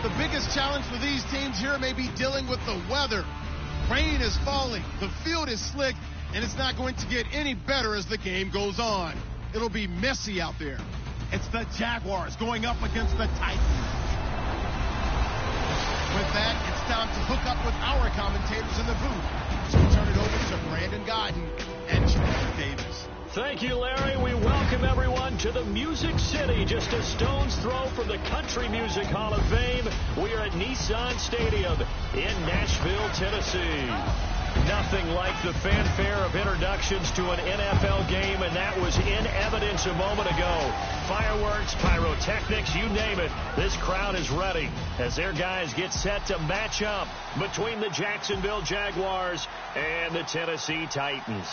The biggest challenge for these teams here may be dealing with the weather. Rain is falling, the field is slick, and it's not going to get any better as the game goes on. It'll be messy out there. It's the Jaguars going up against the Titans. With that, it's time to hook up with our commentators in the booth. So turn it over to Brandon Godden and Charles Davis. Thank you, Larry. We welcome everyone to the Music City, just a stone's throw from the Country Music Hall of Fame. We are at Nissan Stadium in Nashville, Tennessee. Nothing like the fanfare of introductions to an NFL game, and that was in evidence a moment ago. Fireworks, pyrotechnics, you name it. This crowd is ready as their guys get set to match up between the Jacksonville Jaguars and the Tennessee Titans.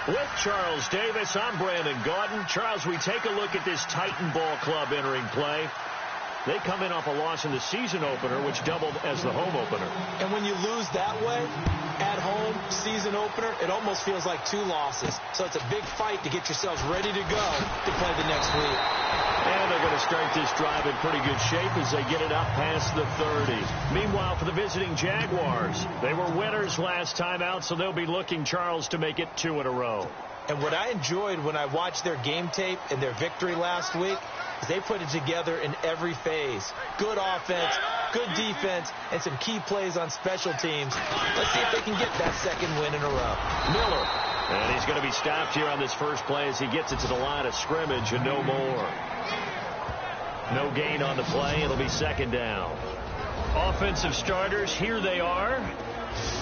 With Charles Davis, I'm Brandon Gaudin. Charles, we take a look at this Titan Ball Club entering play. They come in off a loss in the season opener, which doubled as the home opener. And when you lose that way, at home, season opener, it almost feels like two losses. So it's a big fight to get yourselves ready to go to play the next week. And they're going to start this drive in pretty good shape as they get it up past the 30. Meanwhile, for the visiting Jaguars, they were winners last time out, so they'll be looking, Charles, to make it 2 in a row. And what I enjoyed when I watched their game tape and their victory last week is they put it together in every phase. Good offense, good defense, and some key plays on special teams. Let's see if they can get that second win in a row. Miller. And he's going to be stopped here on this first play as he gets it to the line of scrimmage and no more. No gain on the play. It'll be second down. Offensive starters, here they are.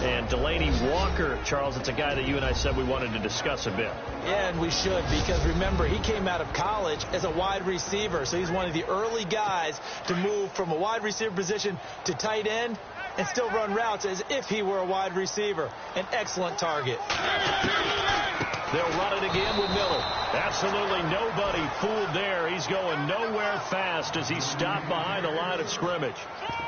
And Delaney Walker, Charles, it's a guy that you and I said we wanted to discuss a bit. Yeah, and we should, because remember, he came out of college as a wide receiver, so he's one of the early guys to move from a wide receiver position to tight end and still run routes as if he were a wide receiver. An excellent target. They'll run it again with Miller. Absolutely nobody fooled there. He's going nowhere fast as he's stopped behind the line of scrimmage.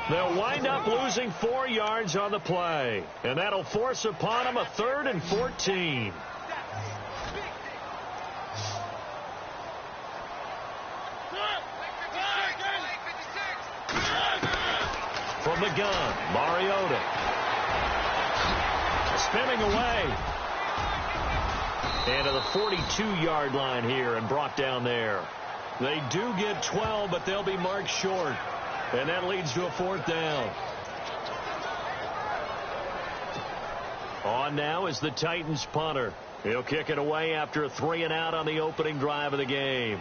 They'll wind up losing 4 yards on the play, and that'll force upon them a 3rd and 14. From the gun, Mariota. Spinning away. And to the 42-yard line here and brought down there. They do get 12, but they'll be marked short. And that leads to a 4th down. On now is the Titans punter. He'll kick it away after a 3 and out on the opening drive of the game.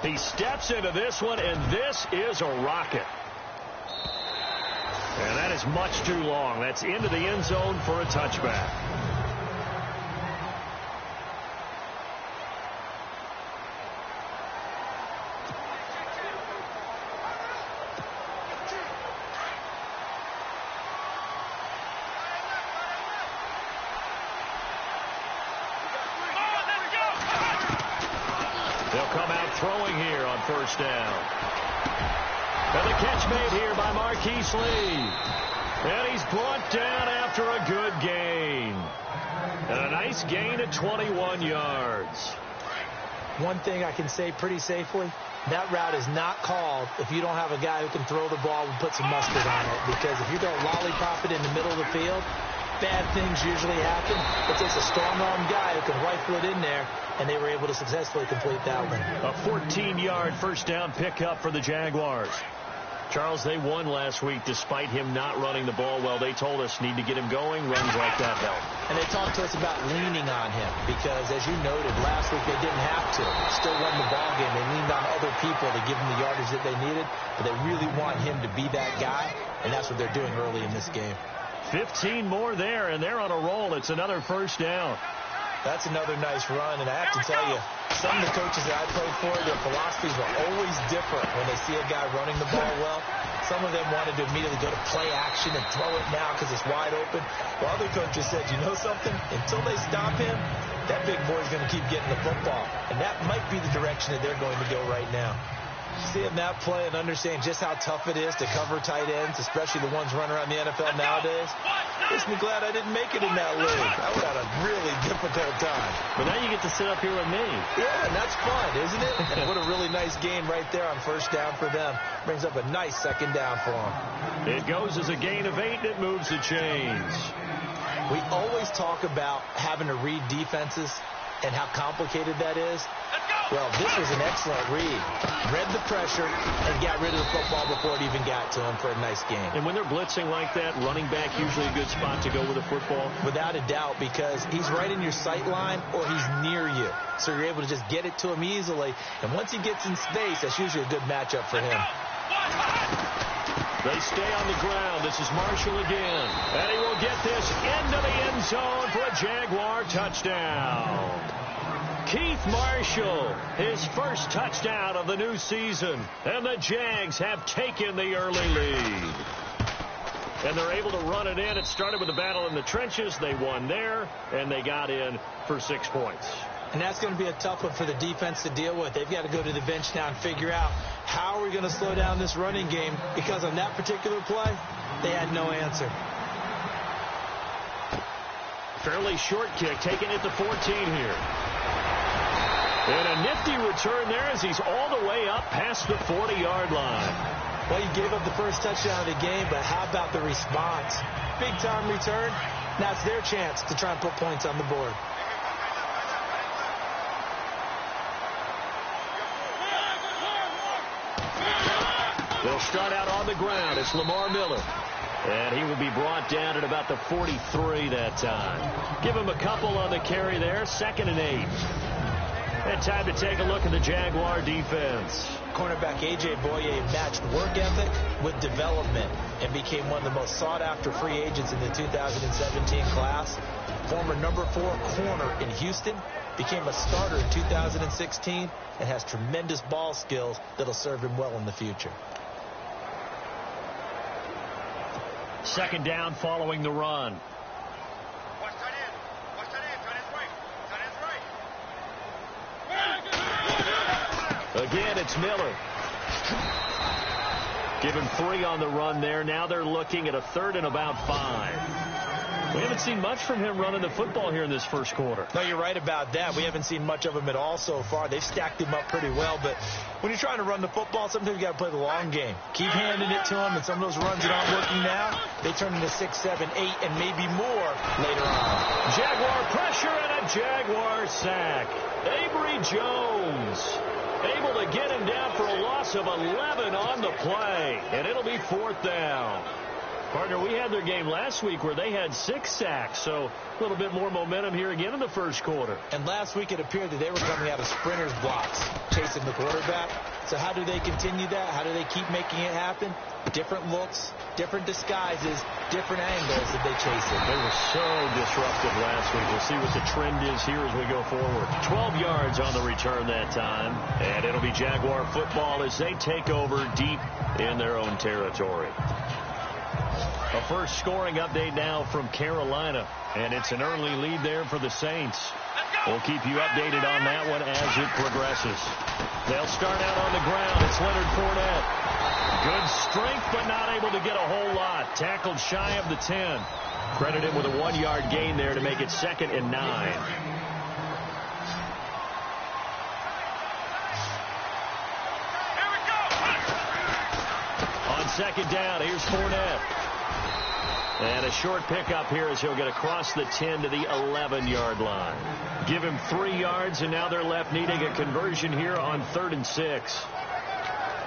He steps into this one, and this is a rocket. And that is much too long. That's into the end zone for a touchback. They'll come out throwing here on 1st down. And the catch made here by Marquise Lee. And he's brought down after a good gain. And a nice gain at 21 yards. One thing I can say pretty safely, that route is not called if you don't have a guy who can throw the ball and put some mustard on it. Because if you're going to lollipop it in the middle of the field, bad things usually happen. It takes a strong-armed guy who can rifle it in there, and they were able to successfully complete that one. A 14-yard first down pickup for the Jaguars. Charles, they won last week despite him not running the ball well. They told us need to get him going. Runs like that help. And they talked to us about leaning on him because, as you noted, last week they didn't have to. Still won the ball game. They leaned on other people to give them the yardage that they needed, but they really want him to be that guy, and that's what they're doing early in this game. 15 more there, and they're on a roll. It's another first down. That's another nice run, and I have to tell you, some of the coaches that I played for, their philosophies were always different when they see a guy running the ball well. Some of them wanted to immediately go to play action and throw it now because it's wide open. While other coaches said, you know something? Until they stop him, that big boy's going to keep getting the football. And that might be the direction that they're going to go right now. Seeing that play and understanding just how tough it is to cover tight ends, especially the ones running around the NFL nowadays, makes me glad I didn't make it in that league. I would have had a really difficult time. But now you get to sit up here with me. Yeah, and that's fun, isn't it? And what a really nice game right there on first down for them. Brings up a nice second down for them. It goes as a gain of 8, and it moves the chains. We always talk about having to read defenses and how complicated that is. Well, this was an excellent read. Read the pressure and got rid of the football before it even got to him for a nice game. And when they're blitzing like that, running back usually a good spot to go with the football? Without a doubt, because he's right in your sight line or he's near you. So you're able to just get it to him easily. And once he gets in space, that's usually a good matchup for him. They stay on the ground. This is Marshall again. And he will get this into the end zone for a Jaguar touchdown. Keith Marshall, his first touchdown of the new season. And the Jags have taken the early lead. And they're able to run it in. It started with a battle in the trenches. They won there, and they got in for 6 points. And that's going to be a tough one for the defense to deal with. They've got to go to the bench now and figure out how are we going to slow down this running game, because on that particular play, they had no answer. Fairly short kick, taken at the 14 here. And a nifty return there as he's all the way up past the 40-yard line. Well, you gave up the first touchdown of the game, but how about the response? Big-time return. Now it's their chance to try and put points on the board. They'll start out on the ground. It's Lamar Miller. And he will be brought down at about the 43 that time. Give him a couple on the carry there. 2nd and 8. And time to take a look at the Jaguar defense. Cornerback A.J. Boye matched work ethic with development and became one of the most sought-after free agents in the 2017 class. Former number 4 corner in Houston, became a starter in 2016, and has tremendous ball skills that'll serve him well in the future. 2nd down following the run. Again, it's Miller. Give him 3 on the run there. Now they're looking at a 3rd and about 5. We haven't seen much from him running the football here in this first quarter. No, you're right about that. We haven't seen much of him at all so far. They've stacked him up pretty well, but when you're trying to run the football, sometimes you got to play the long game. Keep handing it to him, and some of those runs that aren't working now, they turn into 6, 7, 8, and maybe more later on. Jaguar pressure and a Jaguar sack. Avery Jones able to get him down for a loss of 11 on the play, and it'll be 4th down. Partner, we had their game last week where they had 6 sacks, so a little bit more momentum here again in the first quarter. And last week it appeared that they were coming out of sprinters blocks, chasing the quarterback. So how do they continue that? How do they keep making it happen? Different looks, different disguises, different angles that they chase it. They were so disruptive last week. We'll see what the trend is here as we go forward. 12 yards on the return that time, and it'll be Jaguar football as they take over deep in their own territory. A first scoring update now from Carolina, and it's an early lead there for the Saints. We'll keep you updated on that one as it progresses. They'll start out on the ground. It's Leonard Fournette. Good strength, but not able to get a whole lot. Tackled shy of the 10. Credit him with a 1-yard gain there to make it 2nd and 9. On 2nd down, here's Fournette. And a short pickup here as he'll get across the 10 to the 11-yard line. Give him 3 yards, and now they're left needing a conversion here on 3rd and 6.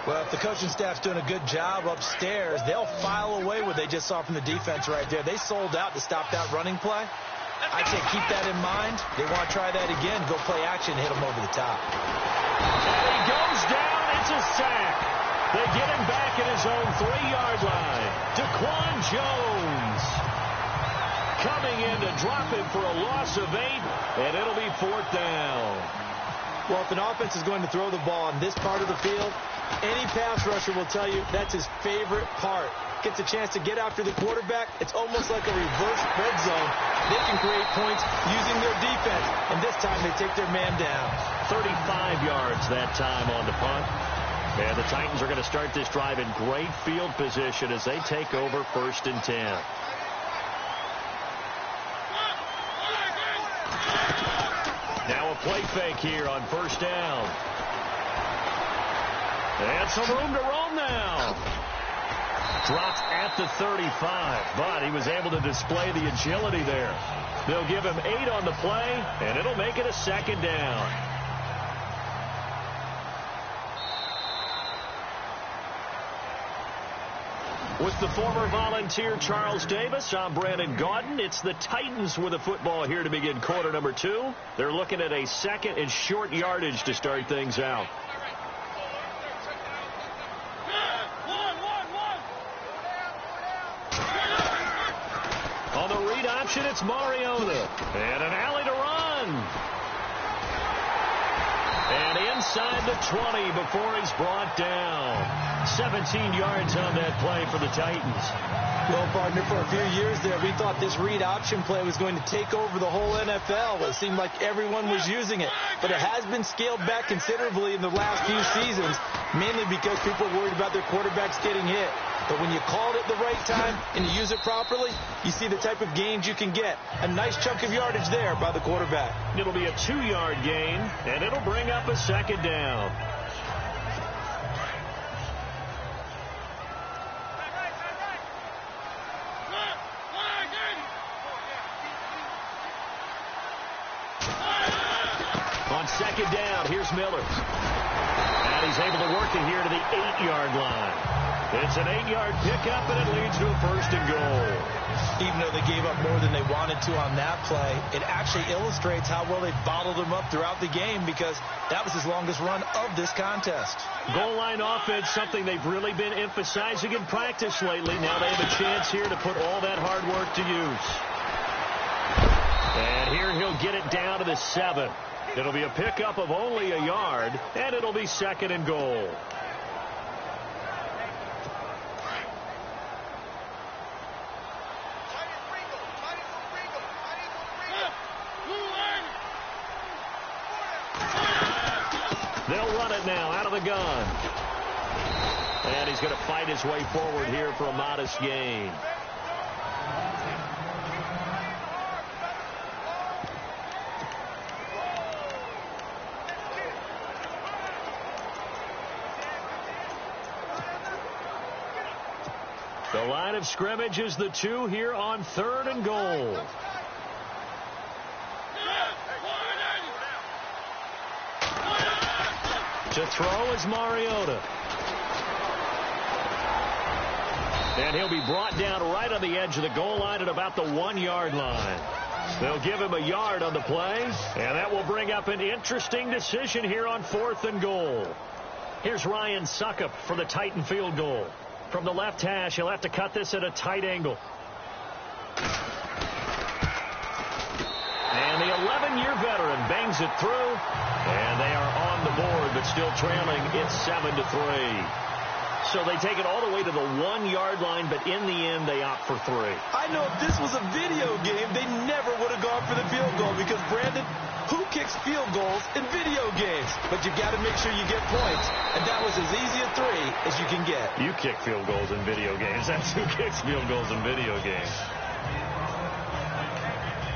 Well, if the coaching staff's doing a good job upstairs, they'll file away what they just saw from the defense right there. They sold out to stop that running play. I'd say keep that in mind. They want to try that again, go play action, hit them over the top. And he goes down. It's a sack. They get him back at his own 3-yard line. Daquan Jones coming in to drop him for a loss of 8, and it'll be 4th down. Well, if an offense is going to throw the ball on this part of the field, any pass rusher will tell you that's his favorite part. Gets a chance to get after the quarterback. It's almost like a reverse red zone. They can create points using their defense, and this time they take their man down. 35 yards that time on the punt. And the Titans are going to start this drive in great field position as they take over 1st and 10. Now a play fake here on 1st down. And some room to roam now. Dropped at the 35, but he was able to display the agility there. They'll give him 8 on the play, and it'll make it a 2nd down. With the former Volunteer Charles Davis, I'm Brandon Gaudin. It's the Titans with the football here to begin quarter number 2. They're looking at a 2nd and short yardage to start things out. On the read option, it's Mariota. And an alley to run. And inside the 20 before he's brought down. 17 yards on that play for the Titans. Well, partner, for a few years there, we thought this read option play was going to take over the whole NFL. It seemed like everyone was using it. But it has been scaled back considerably in the last few seasons, mainly because people are worried about their quarterbacks getting hit. But when you call it at the right time and you use it properly, you see the type of gains you can get. A nice chunk of yardage there by the quarterback. It'll be a 2-yard gain, and it'll bring up a 2nd down. On 2nd down, here's Miller. And he's able to work it here to the 8-yard line. It's an 8-yard pickup, and it leads to a 1st and goal. Even though they gave up more than they wanted to on that play, it actually illustrates how well they bottled them up throughout the game, because that was his longest run of this contest. Goal line offense, something they've really been emphasizing in practice lately. Now they have a chance here to put all that hard work to use. And here he'll get it down to the 7. It'll be a pickup of only a yard, and it'll be 2nd and goal. They'll run it now out of the gun. And he's going to fight his way forward here for a modest gain. The line of scrimmage is the 2 here on 3rd and goal. To throw is Mariota. And he'll be brought down right on the edge of the goal line at about the 1-yard line. They'll give him a yard on the play, and that will bring up an interesting decision here on 4th and goal. Here's Ryan Suckup for the Titan field goal. From the left hash, he'll have to cut this at a tight angle. And the 11-year veteran bangs it through, and they are on the board, but still trailing. It's 7-3. So they take it all the way to the 1-yard line, but in the end, they opt for 3. I know if this was a video game, they never would have gone for the field goal, because, Brandon, who kicks field goals in video games? But you've got to make sure you get points, and that was as easy a 3 as you can get. You kick field goals in video games. That's who kicks field goals in video games.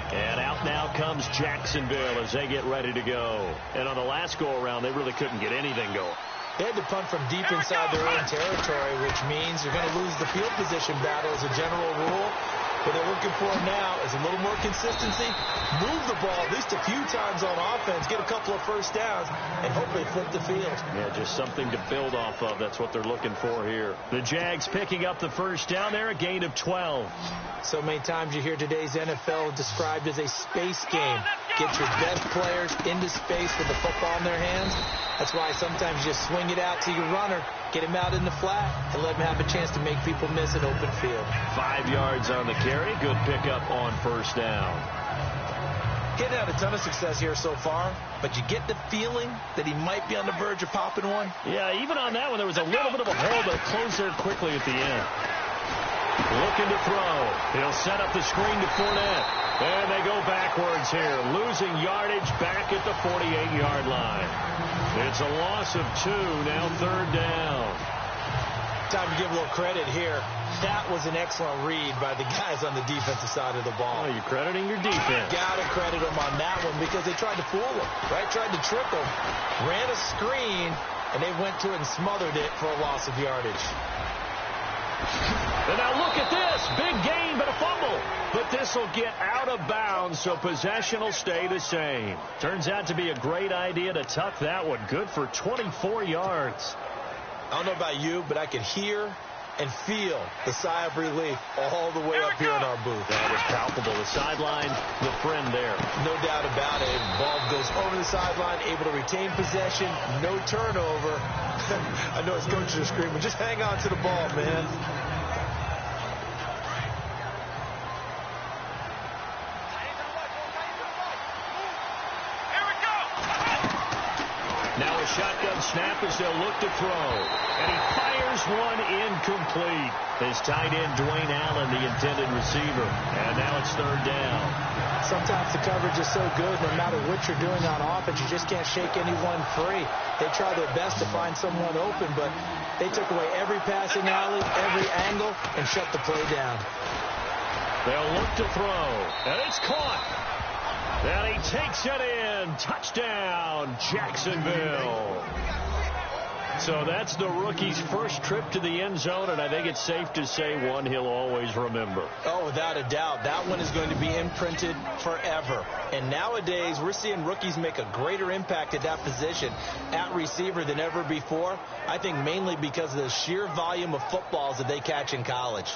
And out now comes Jacksonville as they get ready to go. And on the last go-around, they really couldn't get anything going. They had to punt from deep inside their own territory, which means you're going to lose the field position battle as a general rule. What they're looking for now is a little more consistency, move the ball at least a few times on offense, get a couple of first downs, and hopefully flip the field. Yeah, just something to build off of. That's what they're looking for here. The Jags picking up the first down there, a gain of 12. So many times you hear today's NFL described as a space game. Get your best players into space with the football in their hands. That's why sometimes you just swing it out to your runner, get him out in the flat, and let him have a chance to make people miss an open field. 5 yards on the carry. Good pickup on first down. Getting had a ton of success here so far, but you get the feeling that he might be on the verge of popping one. Yeah, even on that one, there was a little bit of a hole, but it closed there quickly at the end. Looking to throw. He'll set up the screen to Fournette. And they go backwards here, losing yardage back at the 48-yard line. It's a loss of 2, now 3rd down. Time to give a little credit here. That was an excellent read by the guys on the defensive side of the ball. Oh, you're crediting your defense. Got to credit them on that one because they tried to fool them, right? Tried to trick them. Ran a screen, and they went to it and smothered it for a loss of yardage. And now look at this. Big gain, but a fumble. But this will get out of bounds, so possession will stay the same. Turns out to be a great idea to tuck that one. Good for 24 yards. I don't know about you, but I could hear and feel the sigh of relief all the way up here in our booth. That was palpable. The sideline, the friend there. No doubt about it. Ball goes over the sideline, able to retain possession, no turnover. I know his coaches are screaming, just hang on to the ball, man. Now a shotgun snap as they'll look to throw. And he fires one incomplete. His tight end, Dwayne Allen, the intended receiver. And now it's 3rd down. Sometimes the coverage is so good, no matter what you're doing on offense, you just can't shake anyone free. They try their best to find someone open, but they took away every passing alley, every angle, and shut the play down. They'll look to throw. And it's caught. And he takes it in. Touchdown, Jacksonville. So that's the rookie's first trip to the end zone, and I think it's safe to say one he'll always remember. Oh, without a doubt. That one is going to be imprinted forever. And nowadays, we're seeing rookies make a greater impact at that position at receiver than ever before. I think mainly because of the sheer volume of footballs that they catch in college.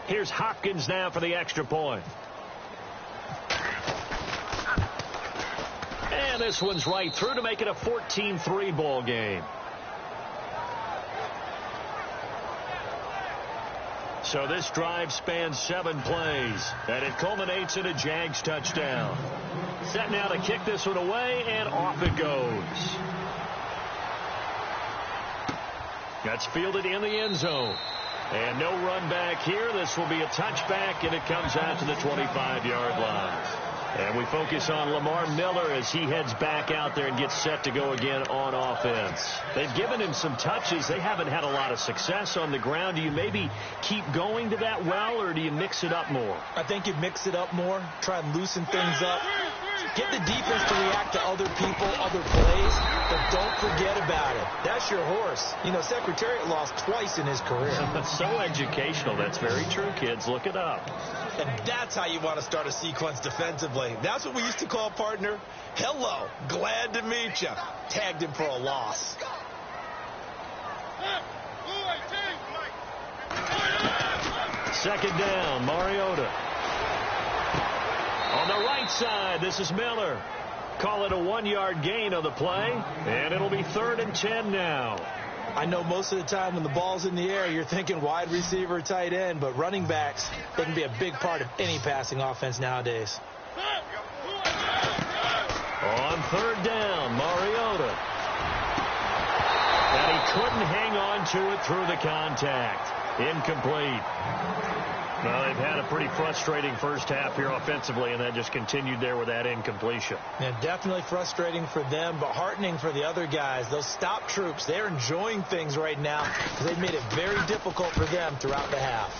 Here's Hopkins now for the extra point. And this one's right through to make it a 14-3 ball game. So this drive spans 7 plays, and it culminates in a Jags touchdown. Set now to kick this one away, and off it goes. That's fielded in the end zone. And no run back here. This will be a touchback, and it comes out to the 25-yard line. And we focus on Lamar Miller as he heads back out there and gets set to go again on offense. They've given him some touches. They haven't had a lot of success on the ground. Do you maybe keep going to that well, or do you mix it up more? I think you mix it up more, try and loosen things up. Get the defense to react to other people, other plays, but don't forget about it. That's your horse. You know, Secretariat lost twice in his career. So educational. That's very true, kids. Look it up. And that's how you want to start a sequence defensively. That's what we used to call, partner, hello, glad to meet you. Tagged him for a loss. Second down, Mariota. On the right side, this is Miller. Call it a 1-yard gain on the play, and it'll be 3rd and 10 now. I know most of the time when the ball's in the air, you're thinking wide receiver, tight end, but running backs, they can be a big part of any passing offense nowadays. On 3rd down, Mariota. And he couldn't hang on to it through the contact. Incomplete. Well, they've had a pretty frustrating first half here offensively, and that just continued there with that incompletion. Yeah, definitely frustrating for them, but heartening for the other guys. Those stop troops, they're enjoying things right now because they've made it very difficult for them throughout the half.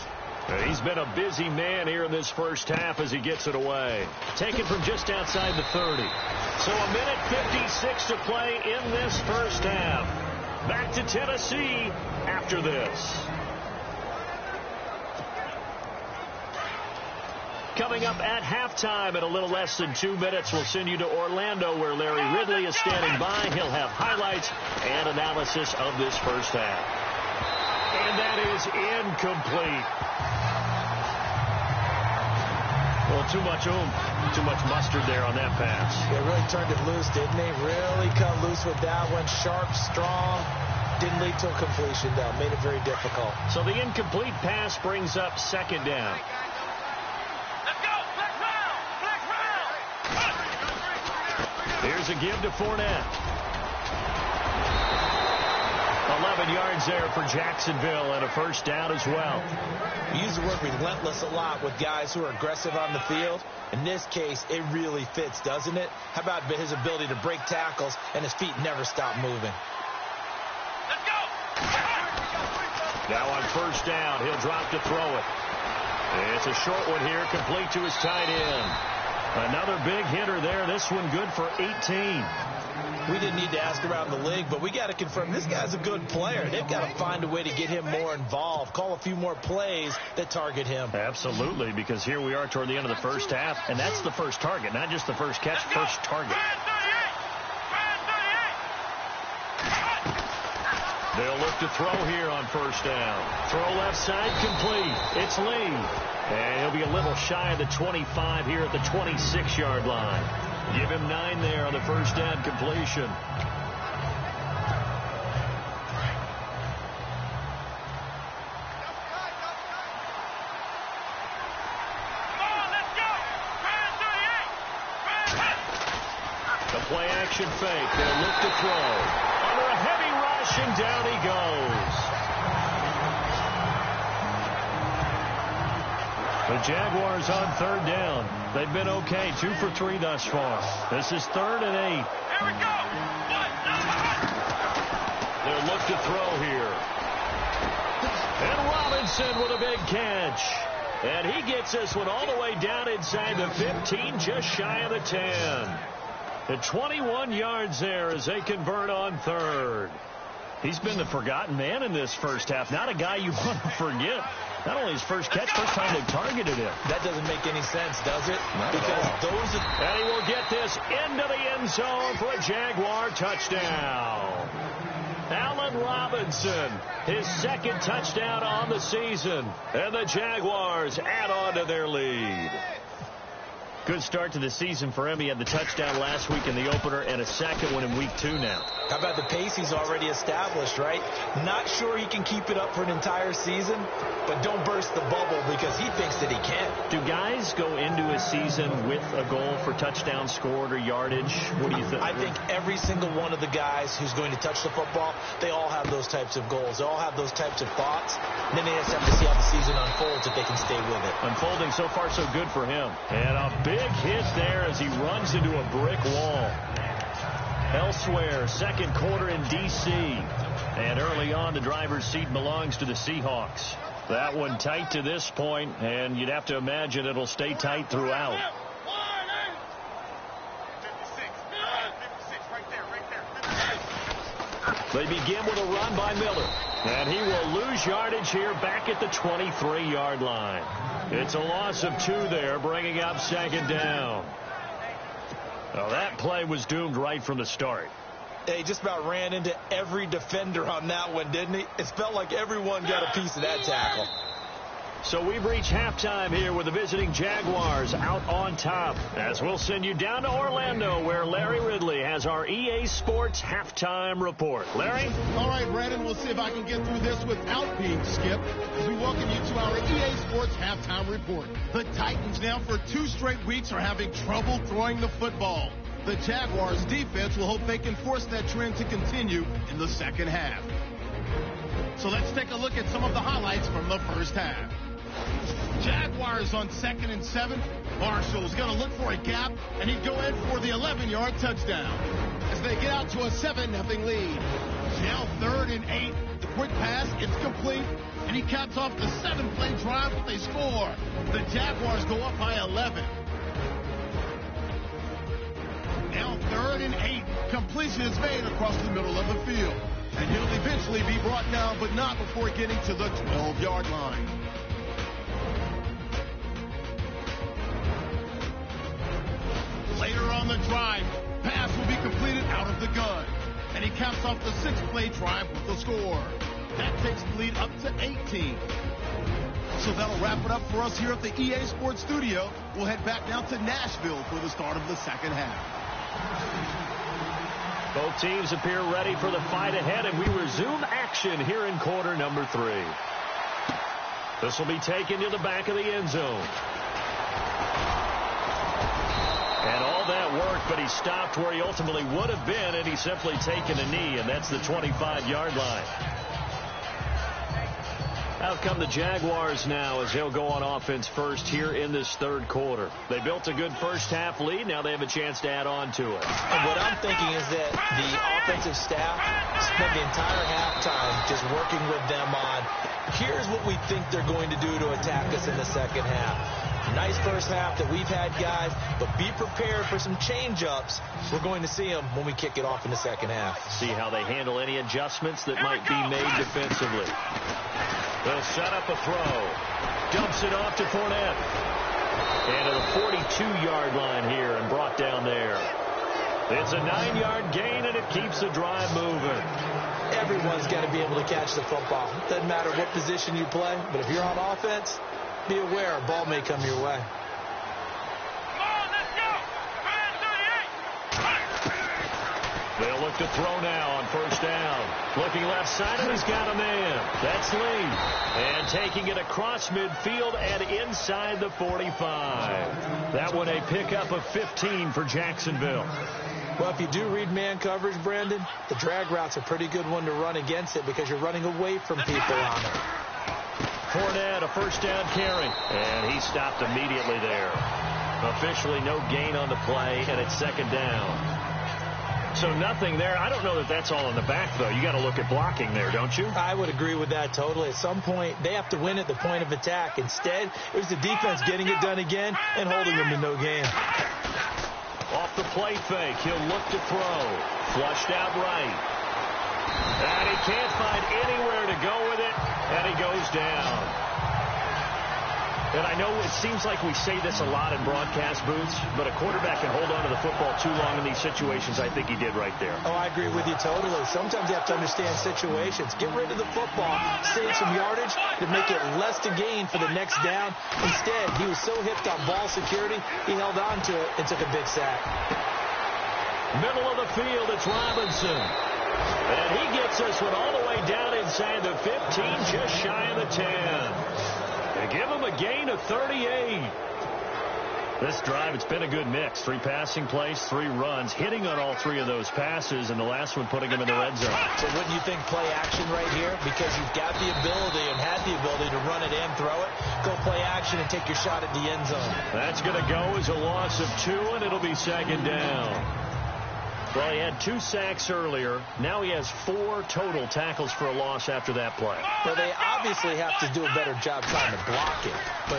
He's been a busy man here in this first half as he gets it away. Taken from just outside the 30. So a minute 56 to play in this first half. Back to Tennessee after this. Coming up at halftime in a little less than 2 minutes, we'll send you to Orlando where Larry Ridley is standing by. He'll have highlights and analysis of this first half. And that is incomplete. Well, too much mustard there on that pass. They really turned it loose, didn't they? Really cut loose with that one. Sharp, strong. Didn't lead to a completion, though. Made it very difficult. So the incomplete pass brings up 2nd down. Here's a give to Fournette. 11 yards there for Jacksonville and a first down as well. We use the word relentless a lot with guys who are aggressive on the field. In this case, it really fits, doesn't it? How about his ability to break tackles and his feet never stop moving? Let's go! Now on first down, he'll drop to throw it. It's a short one here, complete to his tight end. Another big hitter there. This one good for 18. We didn't need to ask around the league, but we got to confirm this guy's a good player. They've got to find a way to get him more involved, call a few more plays that target him. Absolutely, because here we are toward the end of the first half, and that's the first target, not just the first catch, first target. They'll look to throw here on first down. Throw left side, complete. It's Lee. And he'll be a little shy of the 25 here at the 26-yard line. Give him 9 there on the first down completion. The play action fake. They'll look to throw. Under a heavy rush, and down he goes. The Jaguars on third down. They've been okay, 2 for 3 thus far. This is 3rd and 8. Here we go. They'll look to throw here. And Robinson with a big catch. And he gets this one all the way down inside the 15, just shy of the 10. The 21 yards there as they convert on third. He's been the forgotten man in this first half. Not a guy you want to forget. Not only his first catch, first time they targeted him. That doesn't make any sense, does it? Because those... And he will get this into the end zone for a Jaguar touchdown. Allen Robinson, his 2nd touchdown on the season. And the Jaguars add on to their lead. Good start to the season for him. He had the touchdown last week in the opener and a second one in week 2 now. How about the pace he's already established, right? Not sure he can keep it up for an entire season, but don't burst the bubble because he thinks that he can. Do guys go into a season with a goal for touchdown scored or yardage? What do you think? I think every single one of the guys who's going to touch the football, they all have those types of goals. They all have those types of thoughts. And then they just have to see how the season unfolds if they can stay with it. Unfolding so far so good for him. And a big hit there as he runs into a brick wall. Elsewhere, second quarter in D.C. And early on, the driver's seat belongs to the Seahawks. That one tight to this point, and you'd have to imagine it'll stay tight throughout. 56 right there. They begin with a run by Miller. And he will lose yardage here back at the 23-yard line. It's a loss of 2 there, bringing up 2nd down. Well, that play was doomed right from the start. He just about ran into every defender on that one, didn't he? It felt like everyone got a piece of that tackle. So we've reached halftime here with the visiting Jaguars out on top. As we'll send you down to Orlando, where Larry Ridley has our EA Sports halftime report. Larry? All right, Brandon, we'll see if I can get through this without being skipped as we welcome you to our EA Sports halftime report. The Titans now for 2 straight weeks are having trouble throwing the football. The Jaguars defense will hope they can force that trend to continue in the second half. So let's take a look at some of the highlights from the first half. Jaguars on 2nd and 7. Marshall's going to look for a gap, and he'd go in for the 11-yard touchdown as they get out to a 7-0 lead. Now 3rd and 8. The quick pass, it's complete, and he caps off the 7-play drive with a score. The Jaguars go up by 11. Now 3rd and 8. Completion is made across the middle of the field, and he'll eventually be brought down, but not before getting to the 12-yard line. Later on the drive, pass will be completed out of the gun. And he caps off the 6-play drive with the score. That takes the lead up to 18. So that'll wrap it up for us here at the EA Sports Studio. We'll head back down to Nashville for the start of the second half. Both teams appear ready for the fight ahead, and we resume action here in quarter number 3. This will be taken to the back of the end zone. And all that work, but he stopped where he ultimately would have been, and he's simply taken a knee, and that's the 25-yard line. Out come the Jaguars now as they'll go on offense first here in this third quarter. They built a good first-half lead. Now they have a chance to add on to it. And what I'm thinking is that the offensive staff spent the entire halftime just working with them on, here's what we think they're going to do to attack us in the second half. Nice first half that we've had, guys, but be prepared for some change-ups. We're going to see them when we kick it off in the second half. See how they handle any adjustments that might be made defensively. They'll set up a throw. Dumps it off to Fournette. And at a 42-yard line here and brought down there. It's a 9-yard gain, and it keeps the drive moving. Everyone's got to be able to catch the football. Doesn't matter what position you play, but if you're on offense, be aware a ball may come your way. They'll look to throw now on first down. Looking left side, and he's got a man. That's Lee. And taking it across midfield and inside the 45. That one a pickup of 15 for Jacksonville. Well, if you do read man coverage, Brandon, the drag route's a pretty good one to run against it because you're running away from people on it. Fournette, a first down carry. And he stopped immediately there. Officially no gain on the play, and it's second down. So nothing there. I don't know that that's all in the back, though. You got to look at blocking there, don't you? I would agree with that totally. At some point, they have to win at the point of attack. Instead, it was the defense getting it done again and holding them to no gain. Off the play fake, he'll look to throw. Flushed out right. And he can't find anywhere to go with it, and he goes down. And I know it seems like we say this a lot in broadcast booths, but a quarterback can hold on to the football too long in these situations. I think he did right there. Oh, I agree with you totally. Sometimes you have to understand situations. Get rid of the football, save some yardage to make it less to gain for the next down. Instead, he was so hipped on ball security, he held on to it and took a big sack. Middle of the field, it's Robinson. And he gets this one all the way down inside the 15, just shy of the 10. They give him a gain of 38. This drive, it's been a good mix. 3 passing plays, 3 runs, hitting on all 3 of those passes, and the last one putting him in the red zone. So wouldn't you think play action right here? Because you've got the ability and had the ability to run it and throw it. Go play action and take your shot at the end zone. That's going to go as a loss of 2, and it'll be second down. Well, he had 2 sacks earlier. Now he has 4 total tackles for a loss after that play. Well, they obviously have to do a better job trying to block it. But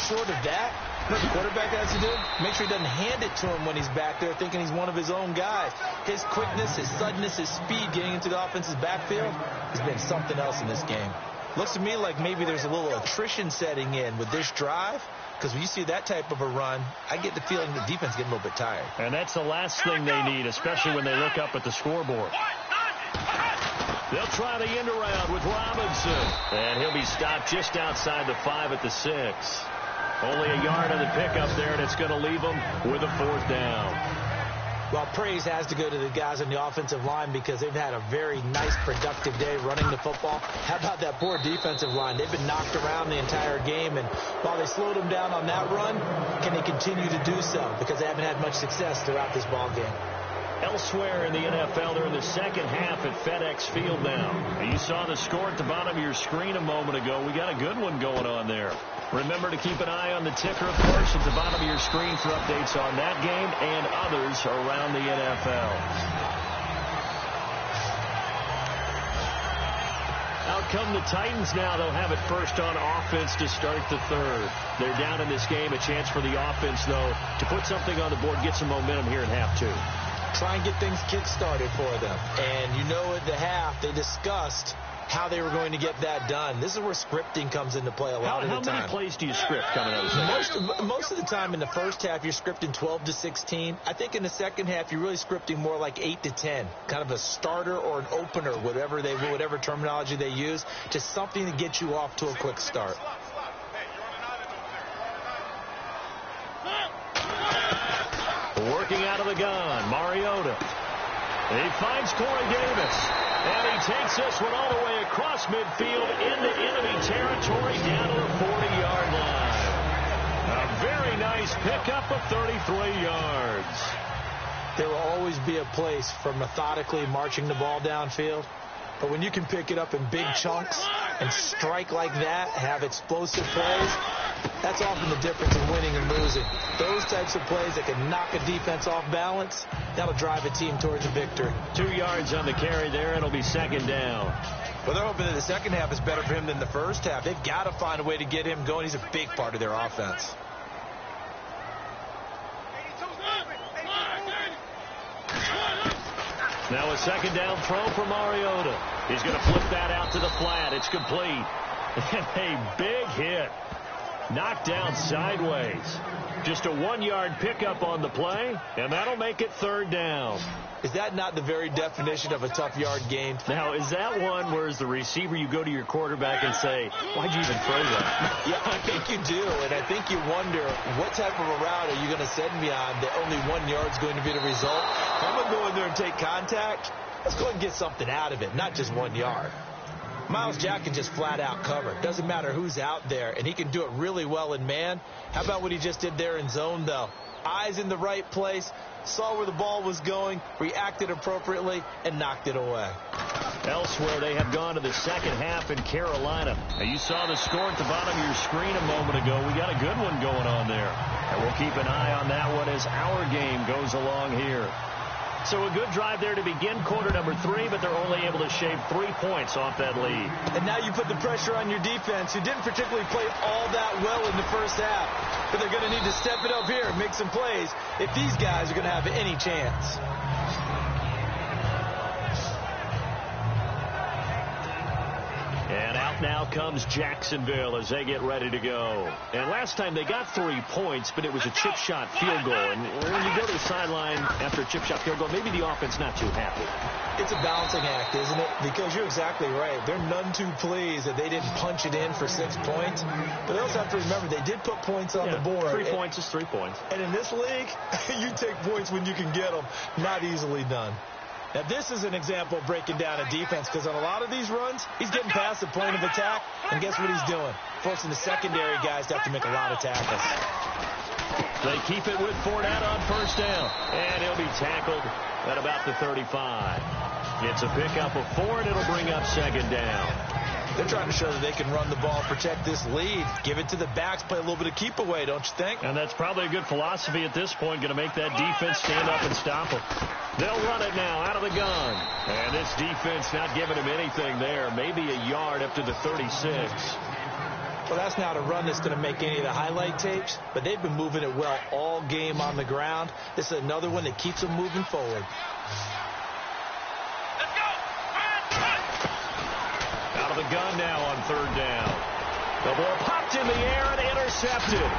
short of that, what the quarterback has to do, make sure he doesn't hand it to him when he's back there thinking he's one of his own guys. His quickness, his suddenness, his speed getting into the offense's backfield has been something else in this game. Looks to me like maybe there's a little attrition setting in with this drive. Because when you see that type of a run, I get the feeling the defense getting a little bit tired. And that's the last thing they need, especially when they look up at the scoreboard. They'll try the end around with Robinson. And he'll be stopped just outside the 5 at the 6. Only a yard on the pickup there, and it's going to leave them with a 4th down. Well, praise has to go to the guys on the offensive line because they've had a very nice, productive day running the football. How about that poor defensive line? They've been knocked around the entire game, and while they slowed them down on that run, can they continue to do so? Because they haven't had much success throughout this ball game. Elsewhere in the NFL, they're in the second half at FedEx Field now. You saw the score at the bottom of your screen a moment ago. We got a good one going on there. Remember to keep an eye on the ticker, of course, at the bottom of your screen for updates on that game and others around the NFL. Out come the Titans now. They'll have it first on offense to start the third. They're down in this game. A chance for the offense, though, to put something on the board, get some momentum here in half 2. Try and get things kick-started for them. And you know at the half, they discussed how they were going to get that done. This is where scripting comes into play a lot of the time. How many plays do you script coming out of the second? Most of the time in the first half, you're scripting 12 to 16. I think in the second half, you're really scripting more like 8 to 10. Kind of a starter or an opener, whatever terminology they use, just something to get you off to a quick start. Working out of the gun, Mariota. He finds Corey Davis. And he takes this one all the way across midfield into enemy territory down to the 40-yard line. A very nice pickup of 33 yards. There will always be a place for methodically marching the ball downfield. But when you can pick it up in big chunks and strike like that, have explosive plays, that's often the difference in winning and losing. Those types of plays that can knock a defense off balance, that'll drive a team towards a victory. 2 yards on the carry there. It'll be second down. Well, they're hoping that the second half is better for him than the first half. They've got to find a way to get him going. He's a big part of their offense. Now a second down throw for Mariota. He's going to flip that out to the flat. It's complete. And a big hit. Knocked down sideways. Just a 1-yard pickup on the play, and that'll make it third down. Is that not the very definition of a tough yard gained? Now, is that one where as the receiver you go to your quarterback and say, why'd you even throw that? Yeah, I think you do, and I think you wonder what type of a route are you going to send me on that only 1 yard's going to be the result? If I'm going to go in there and take contact, let's go ahead and get something out of it, not just 1 yard. Miles Jack can just flat out cover. Doesn't matter who's out there, and he can do it really well in man. How about what he just did there in zone, though? Eyes in the right place, saw where the ball was going, reacted appropriately, and knocked it away. Elsewhere, they have gone to the second half in Carolina. Now, you saw the score at the bottom of your screen a moment ago. We got a good one going on there. And we'll keep an eye on that one as our game goes along here. So a good drive there to begin quarter number 3, but they're only able to shave 3 points off that lead. And now you put the pressure on your defense, who didn't particularly play all that well in the first half. But they're going to need to step it up here and make some plays if these guys are going to have any chance. And out now comes Jacksonville as they get ready to go. And last time they got 3 points, but it was a chip shot field goal. And when you go to the sideline after a chip shot field goal, maybe the offense not too happy. It's a balancing act, isn't it? Because you're exactly right. They're none too pleased that they didn't punch it in for 6 points. But they also have to remember they did put points on the board. 3 points is 3 points. And in this league, you take points when you can get them. Not easily done. Now, this is an example of breaking down a defense, because on a lot of these runs, he's getting past the point of attack, and guess what he's doing? Forcing the secondary guys to have to make a lot of tackles. They keep it with Fournette on first down, and he'll be tackled at about the 35. It's a pickup of 4, and it'll bring up second down. They're trying to show that they can run the ball, protect this lead, give it to the backs, play a little bit of keep away, don't you think? And that's probably a good philosophy at this point, going to make that defense stand up and stop them. They'll run it now out of the gun. And this defense not giving him anything there, maybe a yard up to the 36. Well, that's not a run that's going to make any of the highlight tapes, but they've been moving it well all game on the ground. This is another one that keeps them moving forward. Out of the gun now on third down. The ball popped in the air and intercepted.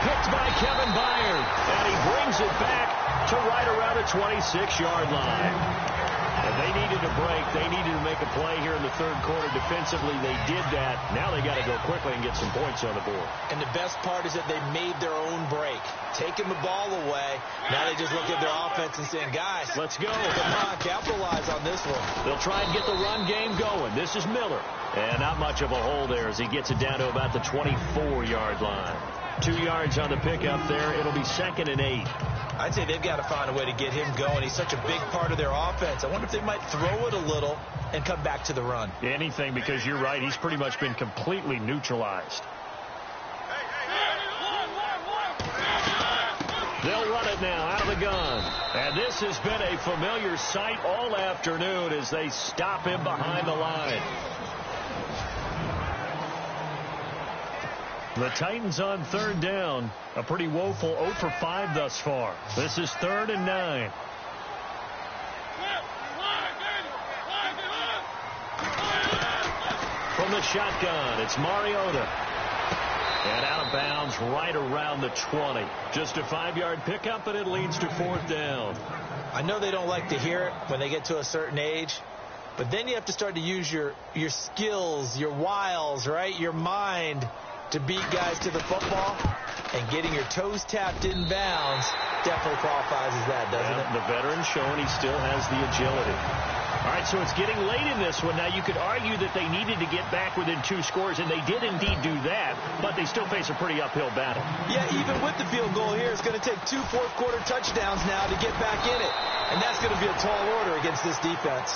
Picked by Kevin Byard. And he brings it back to right around the 26-yard line. And they needed a break. They needed to make a play here in the third quarter defensively. They did that. Now they got to go quickly and get some points on the board. And the best part is that they made their own break. Taking the ball away. Now they just look at their offense and saying, guys, let's go. Come on, capitalize on this one. They'll try and get the run game going. This is Miller. And not much of a hole there as he gets it down to about the 24-yard line. 2 yards on the pickup there. It'll be 2nd and 8. I'd say they've got to find a way to get him going. He's such a big part of their offense. I wonder if they might throw it a little and come back to the run. Anything, because you're right. He's pretty much been completely neutralized. They'll run it now out of the gun. And this has been a familiar sight all afternoon as they stop him behind the line. The Titans on third down. A pretty woeful 0 for 5 thus far. This is 3rd and 9. From the shotgun, it's Mariota. And out of bounds right around the 20. Just a 5-yard pickup, and it leads to 4th down. I know they don't like to hear it when they get to a certain age. But then you have to start to use your skills, your wiles, right? Your mind to beat guys to the football, and getting your toes tapped in bounds definitely qualifies as that, doesn't it? The veteran showing he still has the agility. All right, so it's getting late in this one. Now, you could argue that they needed to get back within 2 scores, and they did indeed do that, but they still face a pretty uphill battle. Yeah, even with the field goal here, it's going to take 2 fourth-quarter touchdowns now to get back in it. And that's going to be a tall order against this defense.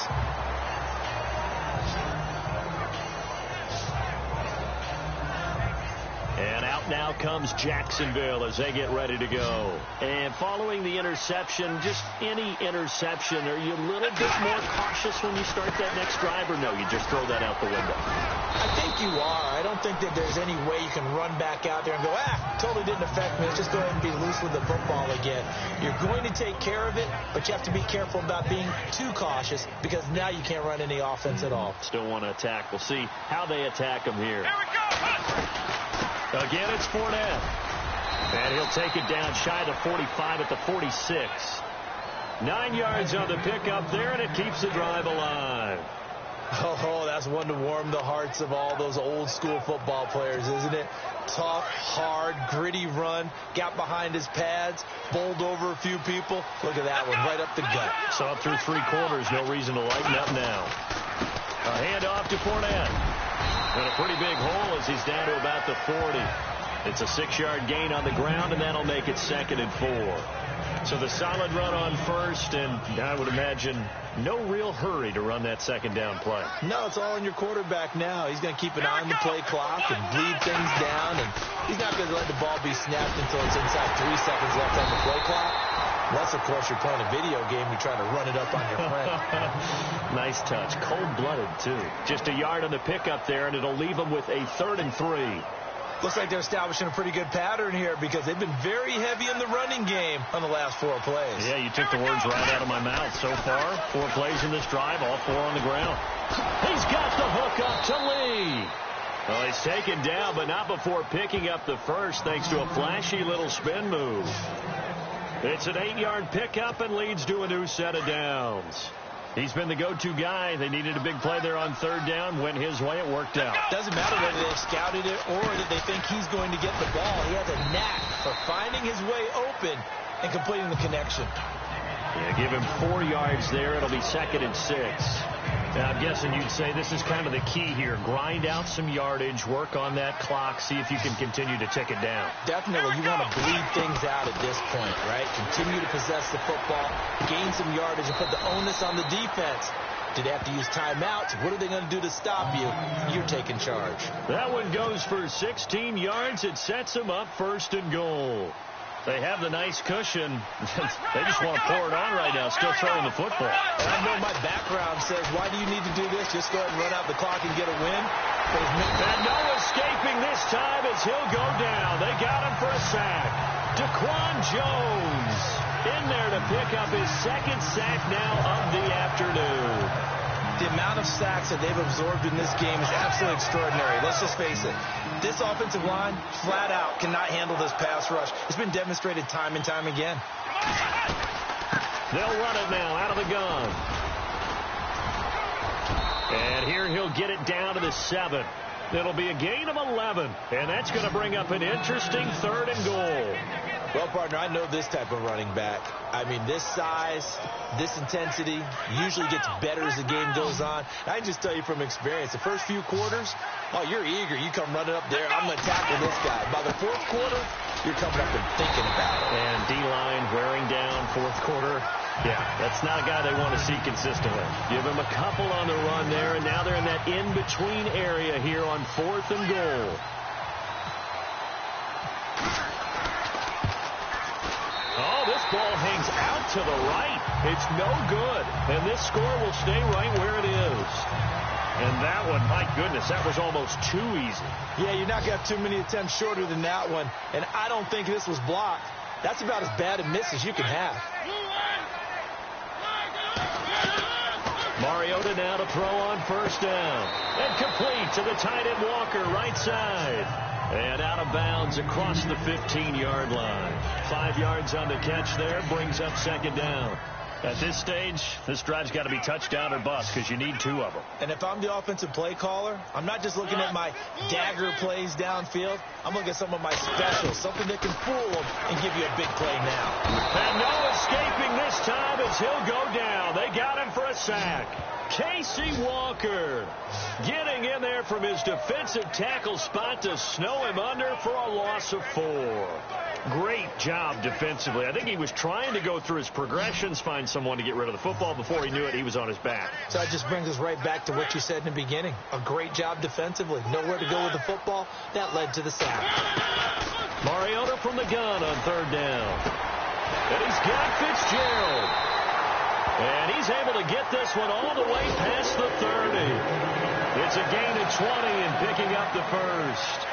And out now comes Jacksonville as they get ready to go. And following the interception, just any interception, are you a little bit more cautious when you start that next drive, or no, you just throw that out the window? I think you are. I don't think that there's any way you can run back out there and go, totally didn't affect me. Let's just go ahead and be loose with the football again. You're going to take care of it, but you have to be careful about being too cautious because now you can't run any offense at all. Still want to attack. We'll see how they attack them here. Here we go. Again, it's Fournette. And he'll take it down shy of the 45 at the 46. 9 yards on the pickup there, and it keeps the drive alive. Oh, that's one to warm the hearts of all those old school football players, isn't it? Tough, hard, gritty run, got behind his pads, bowled over a few people. Look at that one, right up the gut. So up through 3 quarters, no reason to lighten up now. A handoff to Fournette. And a pretty big hole as he's down to about the 40. It's a 6-yard gain on the ground, and that'll make it 2nd and 4. So the solid run on first, and I would imagine no real hurry to run that 2nd down play. No, it's all on your quarterback now. He's going to keep an eye on the play clock and bleed things down, and he's not going to let the ball be snapped until it's inside 3 seconds left on the play clock. Unless, of course, you're playing a video game, you're trying to run it up on your friend. Nice touch. Cold-blooded, too. Just a yard on the pickup there, and it'll leave them with a 3rd and 3. Looks like they're establishing a pretty good pattern here because they've been very heavy in the running game on the last 4 plays. Yeah, you took the words right out of my mouth. So far, 4 plays in this drive, all 4 on the ground. He's got the hook up to Lee. Well, he's taken down, but not before picking up the first thanks to a flashy little spin move. It's an 8-yard pickup and leads to a new set of downs. He's been the go-to guy. They needed a big play there on 3rd down. Went his way. It worked out. Doesn't matter whether they've scouted it or that they think he's going to get the ball. He has a knack for finding his way open and completing the connection. Yeah, give him 4 yards there. It'll be 2nd and 6. Now, I'm guessing you'd say this is kind of the key here. Grind out some yardage, work on that clock, see if you can continue to tick it down. Definitely. You want to bleed things out at this point, right? Continue to possess the football, gain some yardage, and put the onus on the defense. Did they have to use timeouts? What are they going to do to stop you? You're taking charge. That one goes for 16 yards. It sets them up 1st and goal. They have the nice cushion. They just want to pour it on right now, still throwing the football. And I know my background says, why do you need to do this? Just go ahead and run out the clock and get a win. And no escaping this time as he'll go down. They got him for a sack. Daquan Jones in there to pick up his 2nd sack now of the afternoon. The amount of sacks that they've absorbed in this game is absolutely extraordinary. Let's just face it. This offensive line, flat out, cannot handle this pass rush. It's been demonstrated time and time again. They'll run it now out of the gun. And here he'll get it down to the 7. It'll be a gain of 11. And that's going to bring up an interesting 3rd and goal. Well, partner, I know this type of running back. I mean, this size, this intensity usually gets better as the game goes on. I can just tell you from experience, the first few quarters, you're eager. You come running up there, I'm going to tackle this guy. By the 4th quarter, you're coming up and thinking about it. And D-line wearing down 4th quarter. Yeah, that's not a guy they want to see consistently. Give him a couple on the run there, and now they're in that in-between area here on 4th and goal. Oh, this ball hangs out to the right. It's no good. And this score will stay right where it is. And that one, my goodness, that was almost too easy. Yeah, you're not going to have too many attempts shorter than that one. And I don't think this was blocked. That's about as bad a miss as you can have. Mariota now to throw on 1st down. And complete to the tight end Walker, right side. And out of bounds across the 15-yard line. 5 yards on the catch there, brings up 2nd down. At this stage, this drive's got to be touchdown or bust because you need 2 of them. And if I'm the offensive play caller, I'm not just looking at my dagger plays downfield. I'm looking at some of my specials, something that can fool them and give you a big play now. And no escaping this time as he'll go down. They got him for a sack. Casey Walker getting in there from his defensive tackle spot to snow him under for a loss of 4. Great job defensively. I think he was trying to go through his progressions, find someone to get rid of the football. Before he knew it, he was on his back. So that just brings us right back to what you said in the beginning. A great job defensively. Nowhere to go with the football. That led to the sack. Mariota from the gun on 3rd down. And he's got Fitzgerald. And he's able to get this one all the way past the 30. It's a gain of 20 and picking up the first.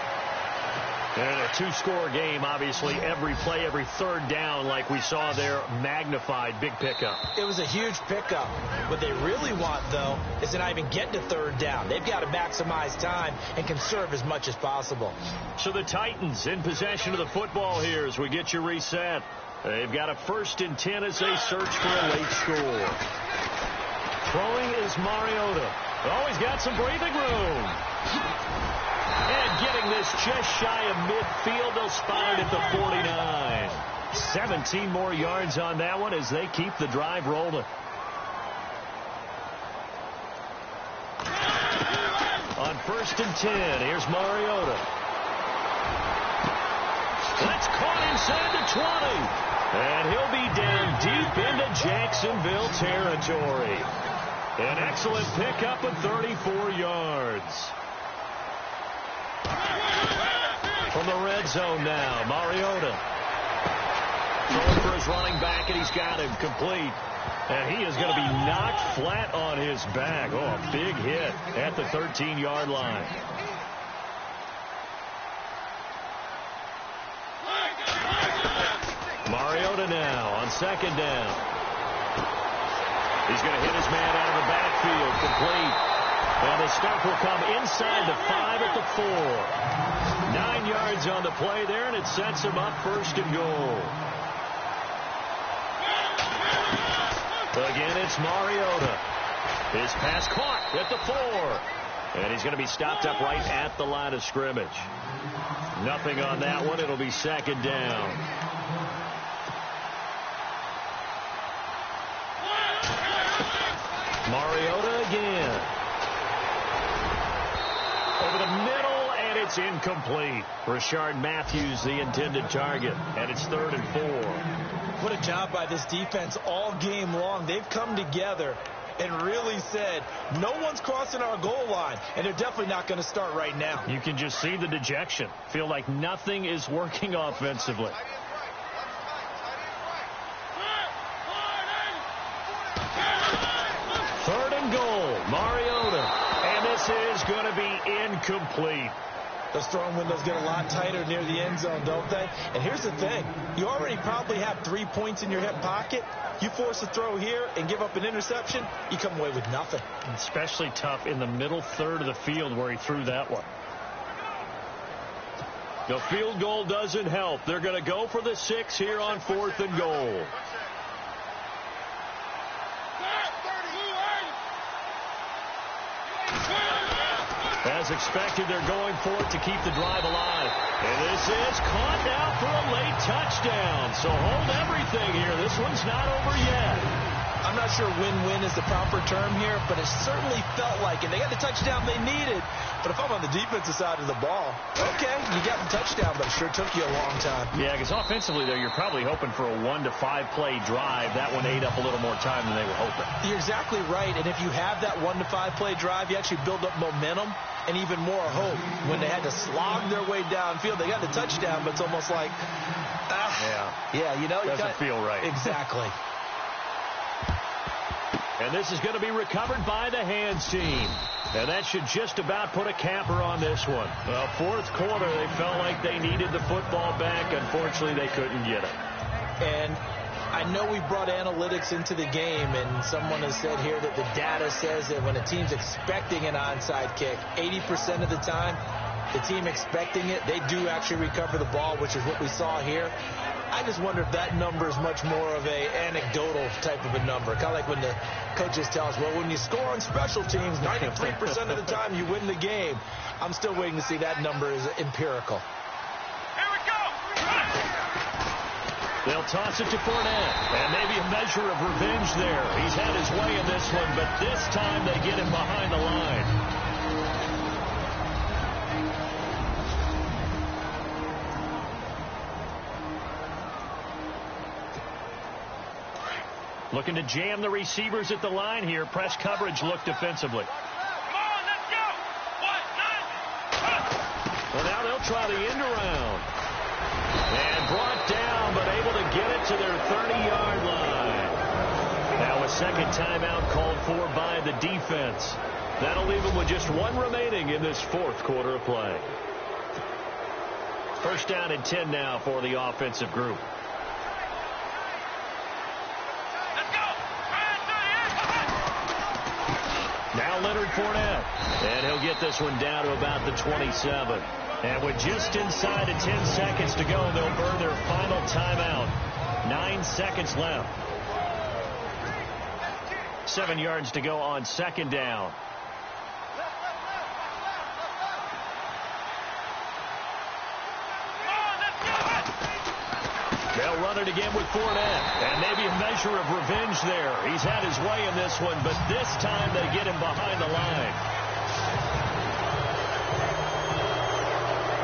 And a 2-score game, obviously, every play, every 3rd down, like we saw there, magnified, big pickup. It was a huge pickup. What they really want, though, is to not even get to 3rd down. They've got to maximize time and conserve as much as possible. So the Titans in possession of the football here as we get you reset. They've got a 1st and 10 as they search for a late score. Throwing is Mariota. Oh, he's got some breathing room. And getting this just shy of midfield, they'll spot it at the 49. 17 more yards on that one as they keep the drive rolling. On 1st and 10, here's Mariota. That's caught inside the 20. And he'll be down deep into Jacksonville territory. An excellent pickup of 34 yards. From the red zone now, Mariota. Throwing for his running back, and he's got him complete. And he is going to be knocked flat on his back. Oh, a big hit at the 13-yard line. Mariota now on 2nd down. He's going to hit his man out of the backfield, complete. And the stop will come inside the 5 at the 4. 9 yards on the play there, and it sets him up 1st and goal. Again, it's Mariota. His pass caught at the 4. And he's going to be stopped up right at the line of scrimmage. Nothing on that one. It'll be 2nd down. Mariota again. Over the middle, and it's incomplete. Rashard Matthews, the intended target, and it's 3rd and 4. What a job by this defense all game long. They've come together and really said, no one's crossing our goal line, and they're definitely not going to start right now. You can just see the dejection. Feel like nothing is working offensively. Third and goal, Mariota. And this is going to be incomplete. Those throwing windows get a lot tighter near the end zone, don't they? And here's the thing. You already probably have 3 points in your hip pocket. You force a throw here and give up an interception, you come away with nothing. Especially tough in the middle third of the field where he threw that one. The field goal doesn't help. They're going to go for the 6 here on 4th and goal. As expected, they're going for it to keep the drive alive. And this is caught now for a late touchdown. So hold everything here. This one's not over yet. I'm not sure win-win is the proper term here, but it certainly felt like it. They got the touchdown they needed. But if I'm on the defensive side of the ball, okay, you got the touchdown, but it sure took you a long time. Yeah, because offensively, though, you're probably hoping for a 1 to 5 play drive. That one ate up a little more time than they were hoping. You're exactly right. And if you have that 1 to 5 play drive, you actually build up momentum and even more hope. When they had to slog their way downfield, they got the touchdown, but it's almost like, yeah, you know, doesn't feel right. Exactly. And this is going to be recovered by the hands team. And that should just about put a capper on this one. Fourth quarter, they felt like they needed the football back. Unfortunately, they couldn't get it. And I know we brought analytics into the game, and someone has said here that the data says that when a team's expecting an onside kick, 80% of the time, the team expecting it, they do actually recover the ball, which is what we saw here. I just wonder if that number is much more of a anecdotal type of a number. Kind of like when the coaches tell us, well, when you score on special teams, 93% of the time you win the game. I'm still waiting to see that number is empirical. Here we go. They'll toss it to Fournette, and maybe a measure of revenge there. He's had his way in this one, but this time they get him behind the line. Looking to jam the receivers at the line here. Press coverage look defensively. Come on, let's go. 1, 9. Well, now they'll try the end around. And brought down, but able to get it to their 30-yard line. Now a second timeout called for by the defense. That'll leave them with just one remaining in this fourth quarter of play. First down and 10 now for the offensive group. Now Leonard Fournette, and he'll get this one down to about the 27. And with just inside of 10 seconds to go, they'll burn their final timeout. 9 seconds left. 7 yards to go on second down. They'll run it again with Fournette, and maybe a measure of revenge there. He's had his way in this one, but this time they get him behind the line.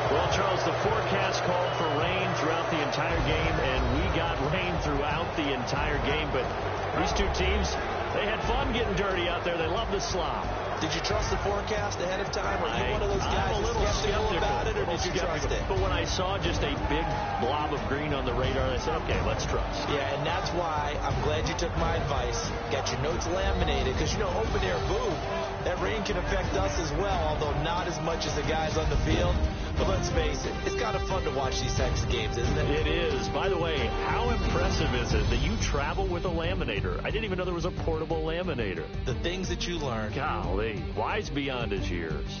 Well, Charles, the forecast called for rain throughout the entire game, and we got rain throughout the entire game. But these two teams, they had fun getting dirty out there. They love the slop. Did you trust the forecast ahead of time? Are you one of those guys I'm a little skeptical about it, or did you trust it? But when I saw just a big blob of green on the radar, I said, okay, let's trust. Yeah, and that's why I'm glad you took my advice. Got your notes laminated, because, you know, open air boom, that rain can affect us as well, although not as much as the guys on the field. But let's face it, it's kind of fun to watch these types of games, isn't it? It is. By the way, how impressive is it that you travel with a laminator? I didn't even know there was a portable laminator. The things that you learn. Golly, wise beyond his years.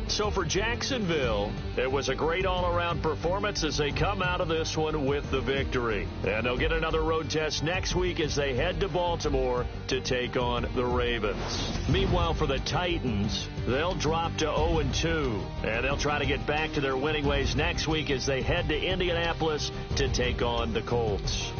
So for Jacksonville, it was a great all-around performance as they come out of this one with the victory. And they'll get another road test next week as they head to Baltimore to take on the Ravens. Meanwhile, for the Titans, they'll drop to 0-2. And they'll try to get back to their winning ways next week as they head to Indianapolis to take on the Colts.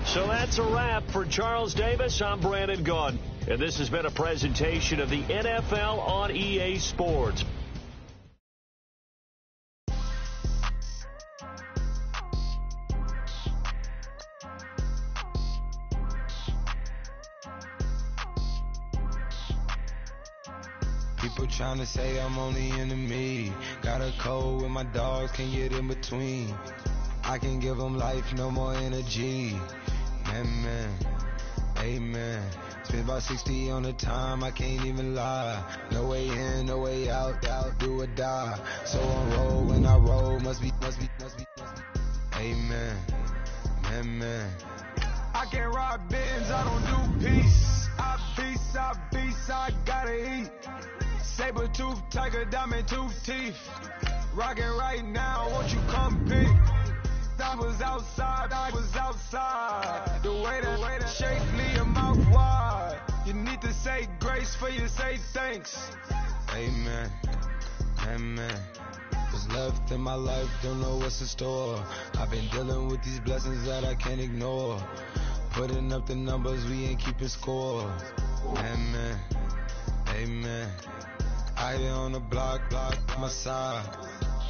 So that's a wrap for Charles Davis. I'm Brandon Gaudin. And this has been a presentation of the NFL on EA Sports. People trying to say I'm only enemy. Got a cold with my dogs, can't get in between. I can give them life, no more energy. Amen, amen. Spent about 60 on the time, I can't even lie. No way in, no way out, do or die. So on roll, when I roll, must be. Amen, amen. I can't ride Benz, I don't do peace. I beast, I gotta eat. Saber tooth, tiger, diamond tooth teeth. Rockin' right now, won't you come pick? I was outside. The way that shape leave your mouth wide. You need to say grace for you say thanks. Amen, amen. What's left in my life, don't know what's in store. I've been dealing with these blessings that I can't ignore. Putting up the numbers, we ain't keeping score. Amen, amen. I been on the block, my side.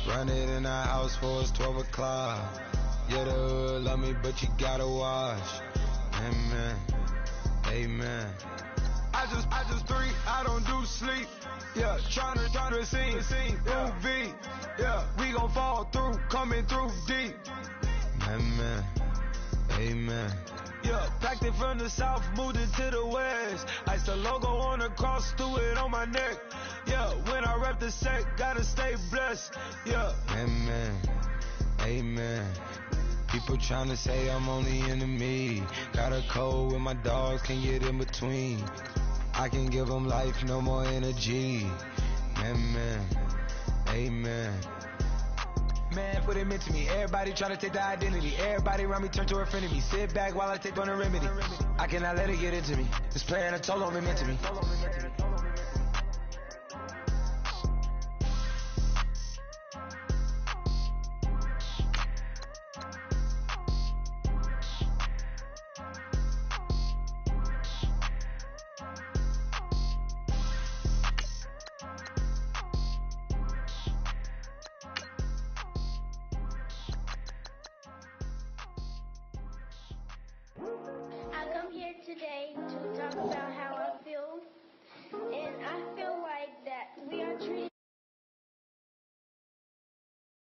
Run it in the house for it's 12 o'clock. Yeah, the hood love me, but you gotta watch. Amen, amen. I just drink, I don't do sleep. Yeah, tryna see, UV. Yeah, we gon' fall through, coming through deep. Amen, amen. Yeah, packed it from the south, moved it to the west. Ice the logo on the cross, threw it on my neck. Yeah, when I rep the set, gotta stay blessed. Yeah, amen, amen. People tryna say I'm only enemy. Got a cold with my dogs, can't get in between. I can give them life, no more energy. Amen, amen. Man, put it meant to me. Everybody try to take the identity. Everybody around me turn to a friend of me. Sit back while I take on the remedy. I cannot let it get into me. This playing a toll on me meant to me. I come here today to talk about how